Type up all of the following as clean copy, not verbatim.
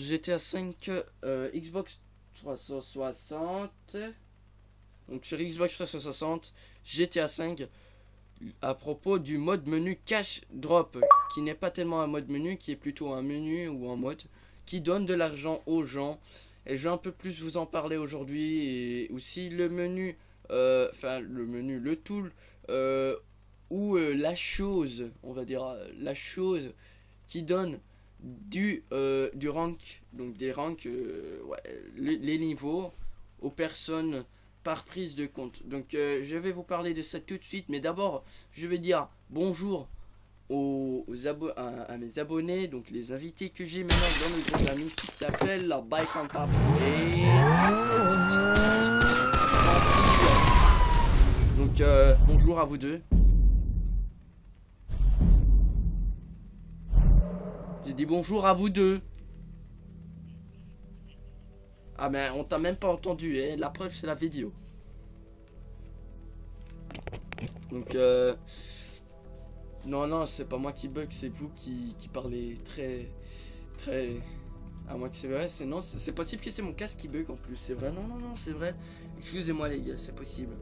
GTA 5 Xbox 360. Donc sur Xbox 360, GTA 5 à propos du mode menu cash drop, qui n'est pas tellement un mode menu, qui est plutôt un menu ou un mode qui donne de l'argent aux gens. Et je vais un peu plus vous en parler aujourd'hui. Et aussi le menu, le tool, ou la chose, on va dire la chose qui donne du rank, donc des ranks, les niveaux aux personnes par prise de compte. Donc je vais vous parler de ça tout de suite, mais d'abord je vais dire bonjour à mes abonnés, donc les invités que j'ai maintenant dans le groupe d'amis qui s'appelle la Bike and Paps et donc bonjour à vous deux. J'ai dit bonjour à vous deux. Ah mais on t'a même pas entendu, hein. La preuve c'est la vidéo. Donc non c'est pas moi qui bug, c'est vous qui parlez très à moi que c'est vrai, c'est possible que c'est mon casque qui bug en plus, c'est vrai, non c'est vrai. Excusez-moi les gars, c'est possible.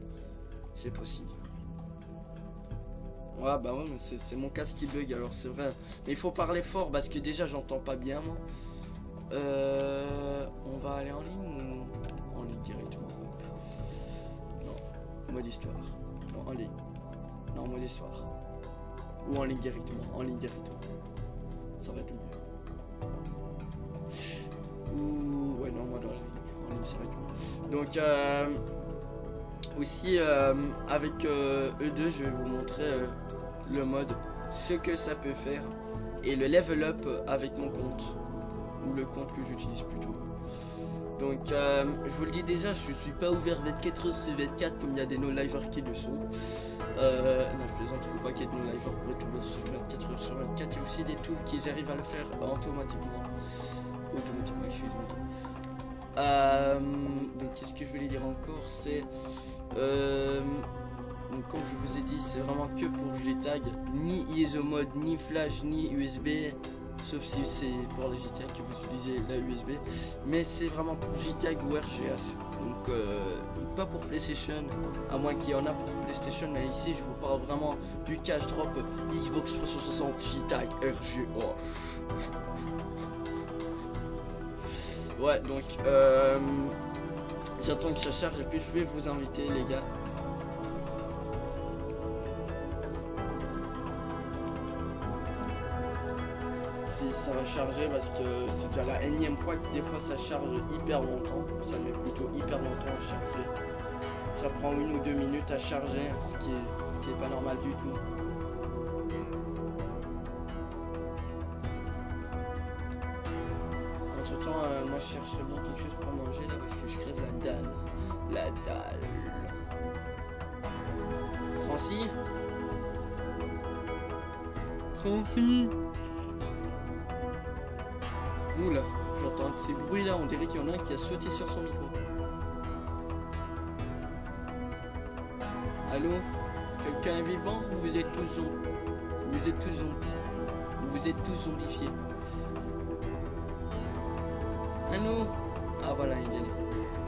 Ouais bah ouais mais c'est mon casque qui bug alors c'est vrai. Mais il faut parler fort parce que déjà j'entends pas bien moi. On va aller en ligne ou en ligne directement? Non, mode histoire. Non, en ligne. Non, mode histoire. Ou en ligne directement. Ça va être mieux. Ou ouais non, mode en ligne. En ligne ça va être mieux. Donc aussi avec eux deux, je vais vous montrer le mode, ce que ça peut faire et le level up avec mon compte. Ou le compte que j'utilise plutôt. Donc je vous le dis déjà, je suis pas ouvert 24h sur 24 comme il y a des no livers qui le sont. Non je plaisante, il faut pas qu'il y ait de no livers pour être ouvert sur 24h sur 24. Il y a aussi des tools qui arrivent à le faire automatiquement, excusez-moi. Donc qu'est-ce que je voulais dire encore, c'est donc comme je vous ai dit, c'est vraiment que pour JTAG, ni ISO mode, ni flash, ni USB. Sauf si c'est pour la JTAG que vous utilisez la USB, mais c'est vraiment pour JTAG ou RGF, donc pas pour PlayStation, à moins qu'il y en a pour PlayStation, mais ici je vous parle vraiment du cash drop Xbox 360 JTAG RGF. Ouais donc j'attends que ça charge et puis je vais vous inviter les gars. Ça va charger parce que c'est déjà la énième fois que des fois ça charge hyper longtemps, ça met plutôt hyper longtemps à charger, ça prend 1 ou 2 minutes à charger, ce qui est pas normal du tout. Entre temps moi je chercherais bien quelque chose pour manger là parce que je crève la dalle. Transi. Oula, j'entends ces bruits là, on dirait qu'il y en a un qui a sauté sur son micro. Allô? Quelqu'un est vivant ou vous êtes tous zombifiés? Allô? Ah voilà,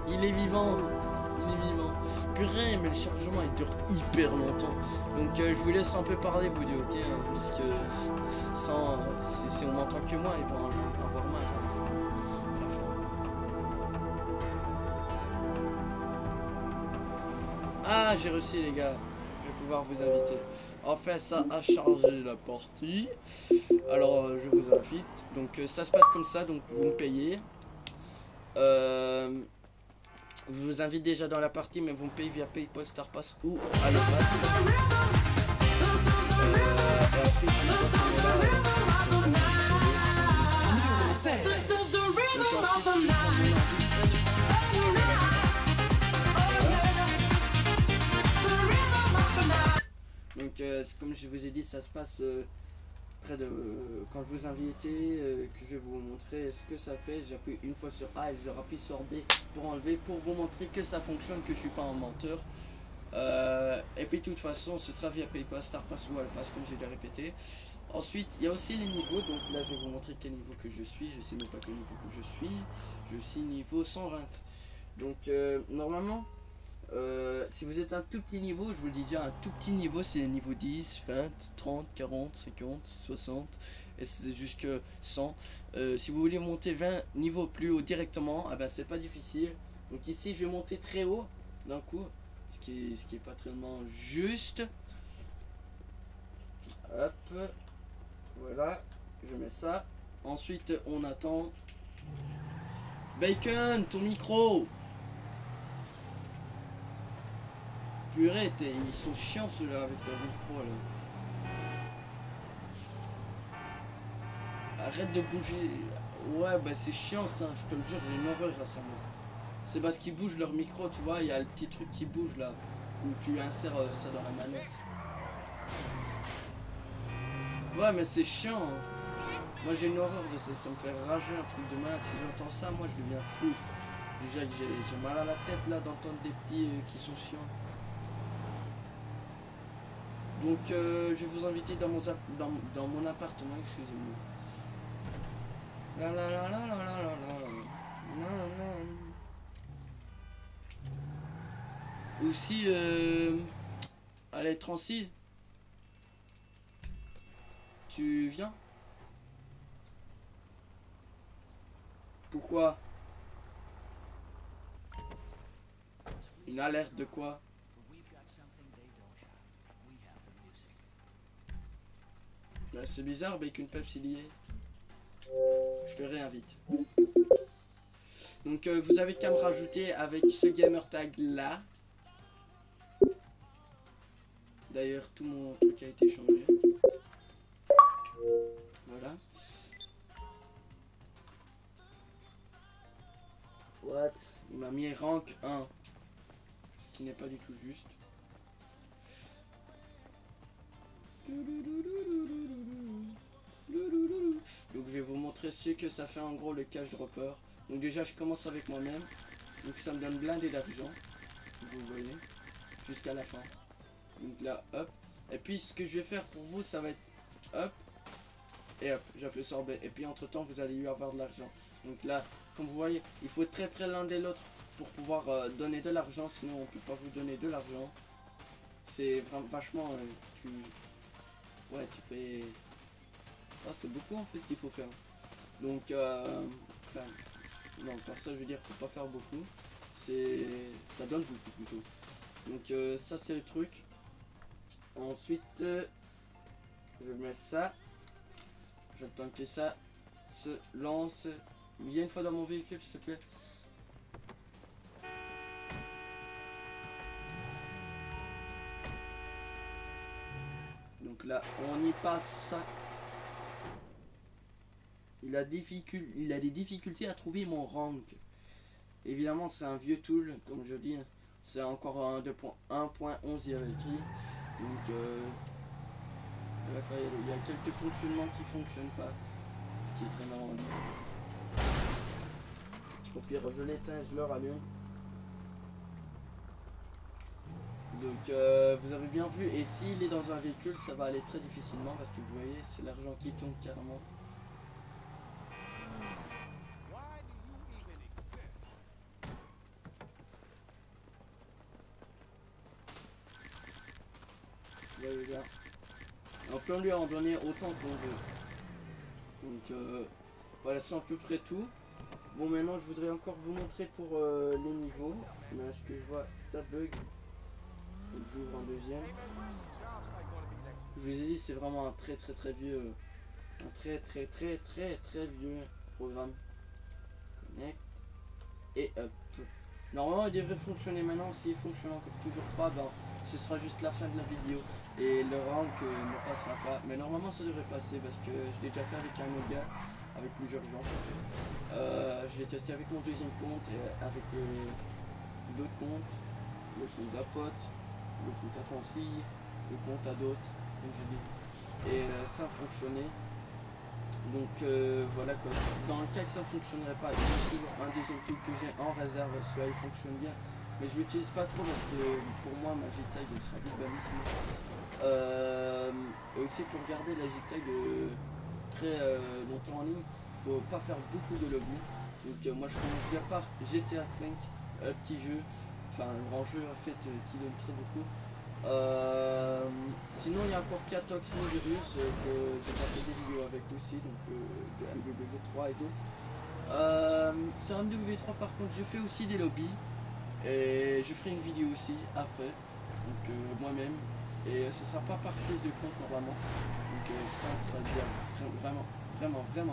il est vivant. Purée, mais le chargement il dure hyper longtemps. Donc je vous laisse un peu parler vous deux, ok? Parce que si on m'entend que moi, ils vont avoir mal à la fin. Ah, j'ai réussi les gars. Je vais pouvoir vous inviter. Enfin, ça a chargé la partie. Alors, je vous invite. Donc, ça se passe comme ça. Donc, vous me payez. Je vous invite déjà dans la partie, mais vous me payez via PayPal, StarPass ou à et ensuite, donc comme je vous ai dit, ça se passe près de quand je vous invitez, que je vais vous montrer ce que ça fait. J'appuie une fois sur A et je rappuie sur B pour enlever, pour vous montrer que ça fonctionne, que je suis pas un menteur. Et puis de toute façon ce sera via PayPal, StarPass ou Alpass comme j'ai déjà répété. Ensuite, il y a aussi les niveaux. Donc là, je vais vous montrer quel niveau que je suis. Je sais même pas quel niveau que je suis. Je suis niveau 120. Donc, normalement, si vous êtes un tout petit niveau, je vous le dis déjà, un tout petit niveau, c'est niveau 10, 20, 30, 40, 50, 60. Et c'est jusque 100. Si vous voulez monter 20 niveaux plus haut directement, ah ben, c'est pas difficile. Donc ici, je vais monter très haut d'un coup. Ce qui est pas tellement juste. Hop. Voilà, je mets ça. Ensuite, on attend. Bacon, ton micro. Purée, ils sont chiants ceux-là avec leur micro là. Arrête de bouger. Ouais, bah c'est chiant, je te le jure, j'ai une horreur à ça moi. C'est parce qu'ils bougent leur micro, tu vois, il y a le petit truc qui bouge là. Où tu insères ça dans la manette. Ouais, mais c'est chiant. Hein. Moi j'ai une horreur de ça, ça me fait rager un truc de malade. Si j'entends ça, moi je deviens fou. Déjà que j'ai mal à la tête là d'entendre des petits qui sont chiants. Donc je vais vous inviter dans mon appartement, excusez-moi. La la la la la la la la. Non, non. Aussi, allez, Trancy. Tu viens? Pourquoi? Une alerte de quoi? Bah, c'est bizarre, Bacon Peps il y est. Je te réinvite. Donc vous avez qu'à me rajouter avec ce gamer tag là. D'ailleurs tout mon truc a été changé. Voilà. What? Il m'a mis rank 1. Ce qui n'est pas du tout juste. Donc je vais vous montrer ce que ça fait en gros le cash dropper. Donc déjà je commence avec moi-même. Donc ça me donne blindé d'argent. Vous voyez. Jusqu'à la fin. Donc là hop. Et puis ce que je vais faire pour vous ça va être hop. Et hop. J'appuie sur B. Et puis entre temps vous allez y avoir de l'argent. Donc là comme vous voyez il faut être très près l'un de l'autre pour pouvoir donner de l'argent. Sinon on peut pas vous donner de l'argent. C'est vachement ouais tu fais. Ah, c'est beaucoup en fait qu'il faut faire. Donc, enfin, non, par ça je veux dire faut pas faire beaucoup. Ça donne beaucoup plutôt. Donc ça c'est le truc. Ensuite, je mets ça. J'attends que ça se lance. Viens une fois dans mon véhicule s'il te plaît. Donc là, on y passe ça. Il a des difficultés à trouver mon rank. Évidemment, c'est un vieux tool, comme je dis. C'est encore un 2.1.11, il y avait écrit. Donc, il y a quelques fonctionnements qui ne fonctionnent pas. Ce qui est très marrant. Au pire, je l'éteins, je le rallume. Donc, vous avez bien vu. Et s'il est dans un véhicule, ça va aller très difficilement. Parce que vous voyez, c'est l'argent qui tombe carrément. On peut lui en donner autant qu'on veut. Donc voilà, c'est à peu près tout. Bon, maintenant je voudrais encore vous montrer pour les niveaux. Mais ce que je vois, ça bug. Donc j'ouvre un deuxième. Je vous ai dit, c'est vraiment un très vieux, un très vieux programme. Connect et hop. Normalement il devrait fonctionner maintenant. S'il fonctionne encore toujours pas, ben ce sera juste la fin de la vidéo et le rank ne passera pas, mais normalement ça devrait passer parce que je l'ai déjà fait avec un autre gars, avec plusieurs gens en fait. Je l'ai testé avec mon deuxième compte et avec d'autres comptes, le compte d'Apote, le compte à Trancy, le compte à d'autres, comme je dis, et ça a fonctionné. Donc voilà quoi. Dans le cas que ça ne fonctionnerait pas, il y a toujours un deuxième tool que j'ai en réserve, celui-là il fonctionne bien. Mais je l'utilise pas trop parce que pour moi ma G-Tag elle sera vite balissime. Et aussi pour garder la JTAG très longtemps en ligne, faut pas faire beaucoup de lobby. Donc moi je commence déjà par GTA 5, petit jeu, enfin un grand jeu en fait qui donne très beaucoup. Sinon il y a encore Catox Virus que j'ai pas fait des vidéos avec aussi, donc de MW3 et d'autres. Sur MW3 par contre je fais aussi des lobbies et je ferai une vidéo aussi après, donc moi-même, et ce sera pas par prise de compte normalement, donc ça sera bien, vraiment bien.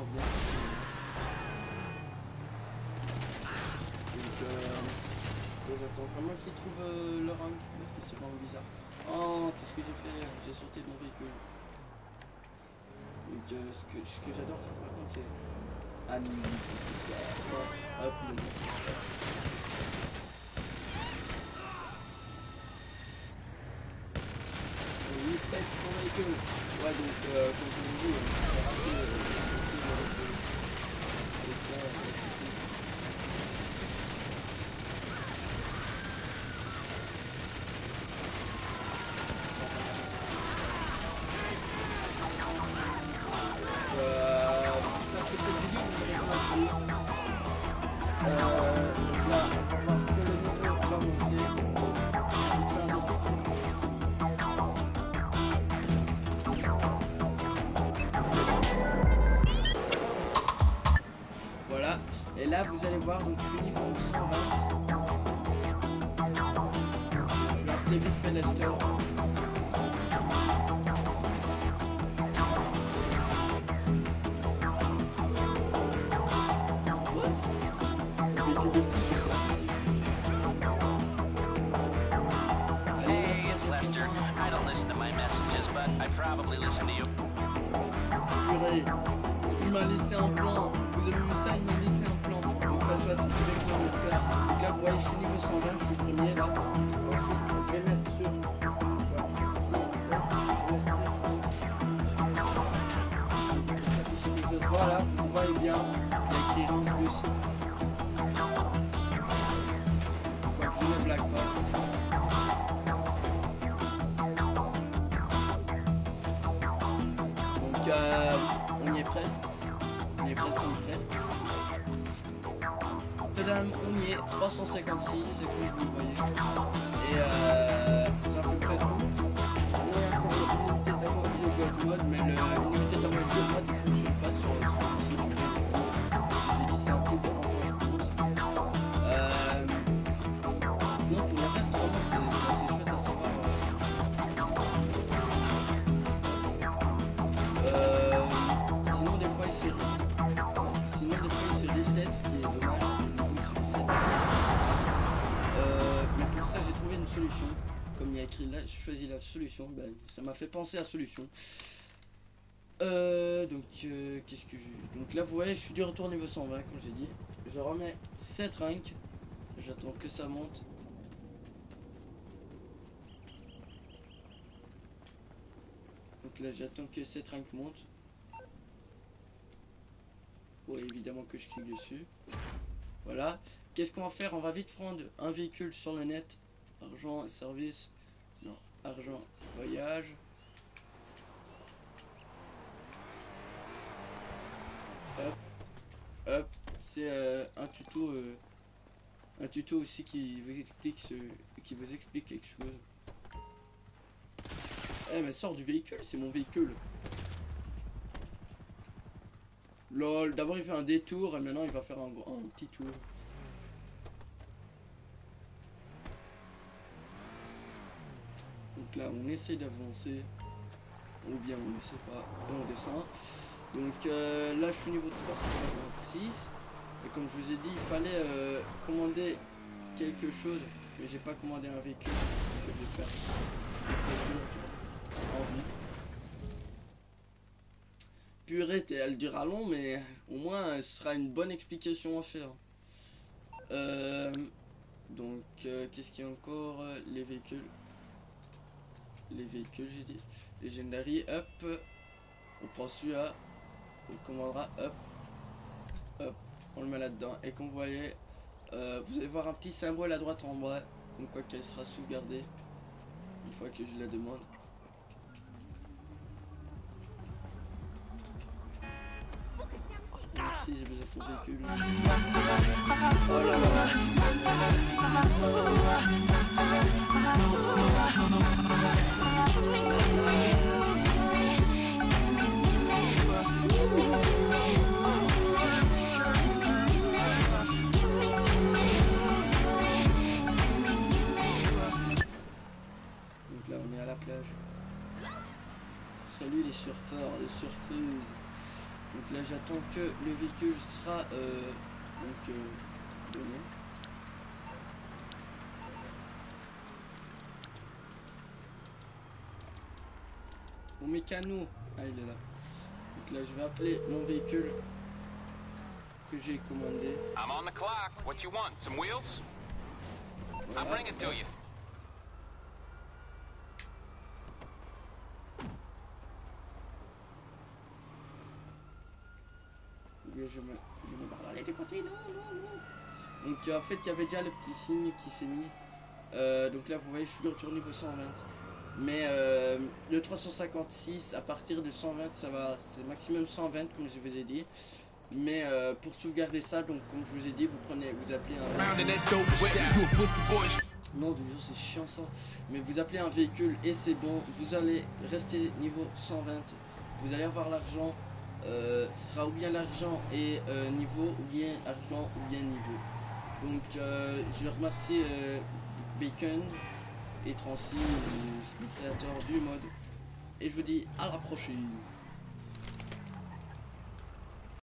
Donc j'attends vraiment qu'ils trouvent leur rank parce que c'est vraiment bizarre. Oh, qu'est-ce que j'ai fait? J'ai sauté de mon véhicule. Donc ce que j'adore faire par contre c'est hop, oui, peut-être son véhicule. Ouais, donc comme je vous dis, on va rater avec ça. Voilà, et là vous allez voir, donc je suis niveau 120. Je vais appeler vite fait Lester. Il m'a laissé un plan. Vous avez vu ça? Il m'a laissé un plan. Donc face à tout, je vais pouvoir le faire. Donc là, vous voyez, je suis niveau 120, je suis premier là. Ensuite, je vais mettre sur. Voilà, vous voyez bien. Il y a écrit en plus. Quoi que je ne blague pas. Donc, on y est presque. On y est presque. Tadam, on y est, 356, comme vous le voyez. Et c'est à peu près tout. Sinon, il y a encore une unité d'avoir le Gold Mode, mais l'unité d'avoir le Gold Mode, il fonctionne pas sur celui-ci. J'ai dit, c'est un coup de 1.11. Sinon, tout le reste, vraiment, c'est assez chouette à savoir. Sinon, des fois, il se reset, ce qui est dommage. Mais pour ça, j'ai trouvé une solution. Comme il y a écrit là, je choisis la solution. Ben, ça m'a fait penser à solution. Donc, qu'est-ce que j'ai. Donc là, vous voyez, je suis du retour niveau 120, comme j'ai dit. Je remets 7 ranks. J'attends que ça monte. Donc là, j'attends que cette rank monte. Bon, évidemment que je clique dessus. Voilà. Qu'est-ce qu'on va faire? On va vite prendre un véhicule sur le net. Argent, service. Non, argent, voyage. Hop. Hop. C'est un tuto aussi qui vous explique quelque chose. Eh mais sors du véhicule, c'est mon véhicule. Lol, d'abord il fait un détour et maintenant il va faire un petit tour. Donc là on essaie d'avancer. Ou bien on n'essaie pas et on descend. Donc là je suis niveau 356. Et comme je vous ai dit, il fallait commander quelque chose. Mais j'ai pas commandé un véhicule. Que je vais faire en vie. Purée, elle dira long, mais au moins ce sera une bonne explication à faire. Donc, qu'est-ce qu'il y a encore? Les véhicules. Les véhicules, j'ai dit. Legendary, hop. On prend celui-là. On le commandera, hop. Hop. On le met là-dedans. Et comme vous voyez, vous allez voir un petit symbole à droite en bas. Comme quoi qu'elle sera sauvegardée. Une fois que je la demande. merci, j'ai besoin de ton véhicule. Oh là là. Donc là on est à la plage. Salut les surfeurs, les surfeuses. Donc là j'attends que le véhicule sera donné. Mon mécano, ah il est là. Donc là je vais appeler mon véhicule que j'ai commandé. I'm on the clock. What you want? Some wheels? Voilà. I'll bring it to you. Je me barre dans les deux côtés, non. Donc en fait il y avait déjà le petit signe qui s'est mis. Donc là vous voyez je suis de retour niveau 120. Mais le 356 à partir de 120 ça va, c'est maximum 120 comme je vous ai dit. Mais pour sauvegarder ça, donc comme je vous ai dit, vous appelez un... Non, du jour c'est chiant ça. Mais vous appelez un véhicule et c'est bon. Vous allez rester niveau 120. Vous allez avoir l'argent. Ce sera ou bien l'argent et niveau, ou bien argent ou bien niveau. Donc je remercie Bacon et Trancy, le créateur du mode. Et je vous dis à la prochaine.